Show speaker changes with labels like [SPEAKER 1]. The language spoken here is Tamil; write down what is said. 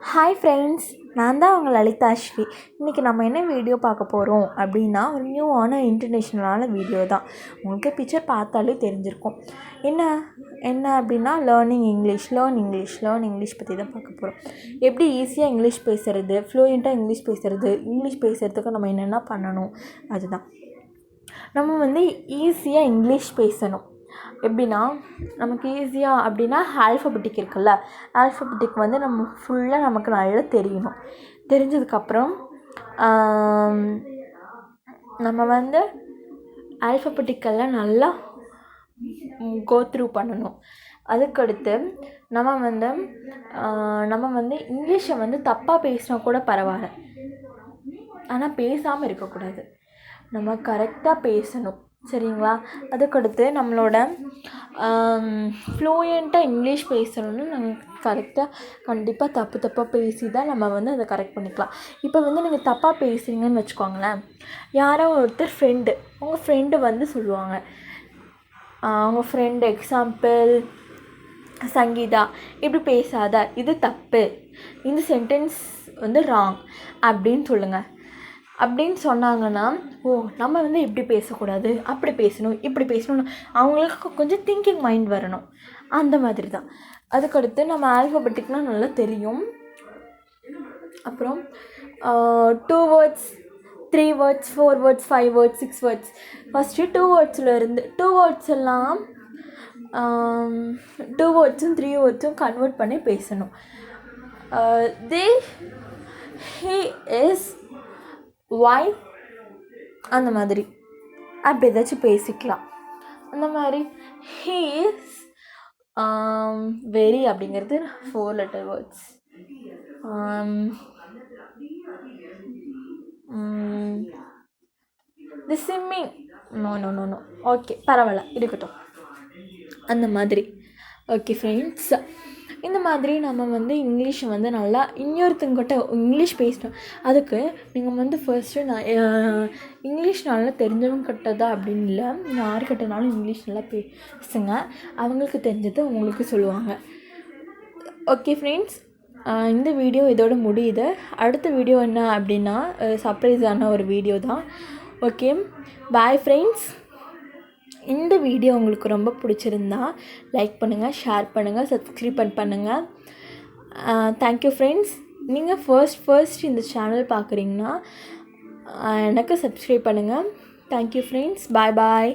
[SPEAKER 1] ஹாய் ஃப்ரெண்ட்ஸ், நான் தான் உங்கள் லலிதாஸ்ரீ. இன்றைக்கி நம்ம என்ன வீடியோ பார்க்க போகிறோம் அப்படின்னா, ஒரு நியூவான இன்டர்நேஷ்னலான வீடியோ தான். உங்களுக்கு பிக்சர் பார்த்தாலே தெரிஞ்சிருக்கும். என்ன என்ன அப்படின்னா, லேர்ன் இங்கிலீஷ் பற்றி தான் பார்க்க போகிறோம். எப்படி ஈஸியாக இங்கிலீஷ் பேசுகிறது, ஃப்ளூயண்ட்டாக இங்கிலீஷ் பேசுகிறதுக்கு நம்ம என்னென்ன பண்ணணும், அதுதான். நம்ம ஈஸியாக இங்கிலீஷ் பேசணும். எப்படின்னா, நமக்கு ஈஸியாக அப்படின்னா ஆல்ஃபபெட்டிக் இருக்குல்ல, ஆல்ஃபபெட்டிக் நம்ம ஃபுல்லாக நமக்கு நல்லா தெரியணும். தெரிஞ்சதுக்கப்புறம் நம்ம ஆல்ஃபபெட்டிக்கெல்லாம் நல்லா கோத்ரூ பண்ணணும். அதுக்கடுத்து நம்ம இங்கிலீஷை தப்பாக பேசினா கூட பரவாயில்ல, ஆனால் பேசாமல் இருக்கக்கூடாது. நம்ம கரெக்டாக பேசணும், சரிங்களா? அதுக்கடுத்து நம்மளோட ஃப்ளூயண்ட்டாக இங்கிலீஷ் பேசணும்னு நம்ம கரெக்டாக கண்டிப்பாக தப்பாக பேசி தான் நம்ம அதை கரெக்ட் பண்ணிக்கலாம். இப்போ நீங்கள் தப்பாக பேசுகிறீங்கன்னு வச்சுக்கோங்களேன். யாரோ ஒருத்தர் உங்கள் ஃப்ரெண்டு சொல்லுவாங்க, அவங்க ஃப்ரெண்டு எக்ஸாம்பிள் சங்கீதா, இப்படி பேசாத, இது தப்பு, இந்த சென்டென்ஸ் ராங் அப்படின்னு சொல்லுங்கள். அப்படின்னு சொன்னாங்கன்னா, நம்ம இப்படி பேசக்கூடாது, அப்படி பேசணும், இப்படி பேசணும்னு அவங்களுக்கு கொஞ்சம் திங்கிங் மைண்ட் வரணும். அந்த மாதிரி தான். அதுக்கடுத்து நம்ம ஆல்ஃபபெட்டிக்னால் நல்லா தெரியும். அப்புறம் 2 words, 3 words, 4 words, 5 words, 6 words. First 2 வேர்ட்ஸில் 2 words எல்லாம் 2 வேர்ட்ஸும் 3 வேர்ட்ஸும் கன்வெர்ட் பண்ணி பேசணும். he is why, அந்த மாதிரி அப்படி ஏதாச்சும் பேசிக்கலாம். அந்த மாதிரி he is very அப்படிங்கிறது 4 letter words. the swimming, no okay, பரவாயில்ல, இருக்கட்டும். அந்த மாதிரி. ஓகே ஃப்ரெண்ட்ஸ், இந்த மாதிரி நம்ம இங்கிலீஷை நல்லா இன்னொருத்தங்கிட்ட இங்கிலீஷ் பேசணும். அதுக்கு நீங்கள் ஃபர்ஸ்ட்டு இங்கிலீஷ் நல்லா தெரிஞ்சவங்கிட்ட தான் அப்படின்னு இல்லை, யாருக்கிட்டனாலும் இங்கிலீஷ் நல்லா பேசுங்க. அவங்களுக்கு தெரிஞ்சது உங்களுக்கு சொல்லுவாங்க. ஓகே ஃப்ரெண்ட்ஸ், இந்த வீடியோ இதோட முடியுது. அடுத்த வீடியோ என்ன அப்படின்னா, சர்ப்ரைஸான ஒரு வீடியோ தான். Okay, bye friends. இந்த வீடியோ உங்களுக்கு ரொம்ப பிடிச்சிருந்தா லைக் பண்ணுங்கள், ஷேர் பண்ணுங்கள், சப்ஸ்கிரைப் பண்ணுங்கள். Thank you friends. நீங்கள் ஃபர்ஸ்ட் இந்த சேனல் பார்க்குறீங்கன்னா எனக்கு சப்ஸ்கிரைப் பண்ணுங்கள். Thank you friends. பாய்.